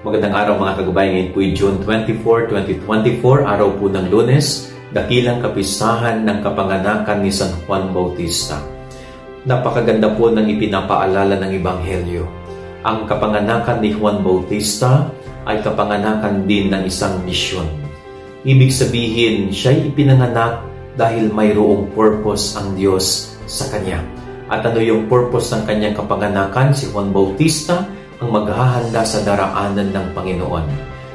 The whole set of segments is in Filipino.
Magandang araw mga kababayan, ngayon po June 24, 2024, araw po ng Lunes, dakilang kapistahan ng kapanganakan ni San Juan Bautista. Napakaganda po ng ipinapaalala ng Ebanghelyo. Ang kapanganakan ni Juan Bautista ay kapanganakan din ng isang misyon. Ibig sabihin, siya'y ipinanganak dahil mayroong purpose ang Diyos sa kanya. At ano yung purpose ng kanyang kapanganakan? Si Juan Bautista ang maghahanda sa daraanan ng Panginoon.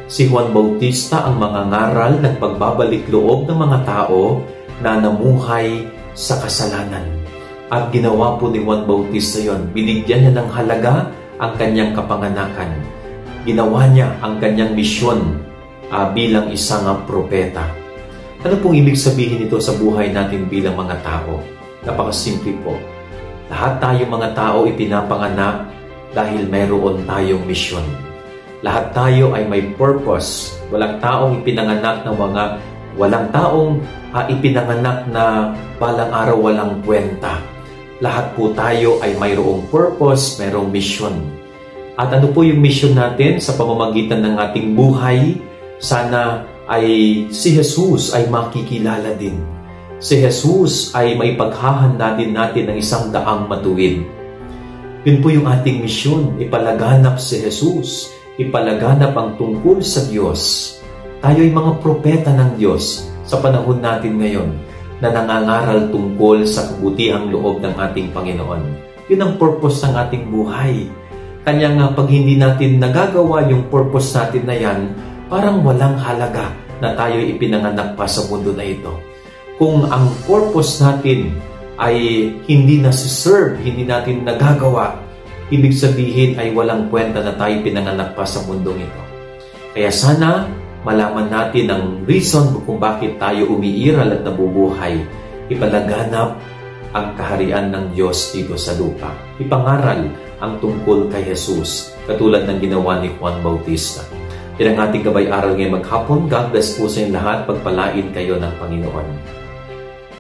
Si Juan Bautista ang mangangaral ng pagbabalik loob ng mga tao na namuhay sa kasalanan. At ginawa po ni Juan Bautista yon. Binigyan niya ng halaga ang kanyang kapanganakan. Ginawa niya ang kanyang misyon bilang isang propeta. Ano pong ibig sabihin nito sa buhay natin bilang mga tao? Napakasimple po. Lahat tayo mga tao ipinapanganak dahil mayroon tayong misyon. Lahat tayo ay may purpose. Walang taong ipinanganak ipinanganak na balang araw walang kwenta. Lahat po tayo ay mayroong purpose, mayroong misyon. At ano po yung misyon natin sa pamamagitan ng ating buhay? Sana ay si Jesus ay makikilala din. Si Jesus ay maipaghahanda din natin ng isang daang matuwid. Yun po yung ating misyon, ipalaganap si Jesus, ipalaganap ang tungkol sa Diyos. Tayo ay mga propeta ng Diyos sa panahon natin ngayon na nangangaral tungkol sa kabutihang loob ng ating Panginoon. Yun ang purpose ng ating buhay. Kanya nga pag hindi natin nagagawa yung purpose natin na yan, parang walang halaga na tayo ipinanganak pa sa mundo na ito. Kung ang purpose natin ay hindi nasiserve, hindi natin nagagawa, ibig sabihin ay walang kwenta na tayo pinanganak pa sa mundong ito. Kaya sana malaman natin ang reason kung bakit tayo umiiral at nabubuhay. Ipalaganap ang kaharian ng Diyos dito sa lupa. Ipangaral ang tungkol kay Jesus, katulad ng ginawa ni Juan Bautista. Yan ang ating gabay-aral ngayong maghapon. God bless po sa inyo lahat. Pagpalain kayo ng Panginoon.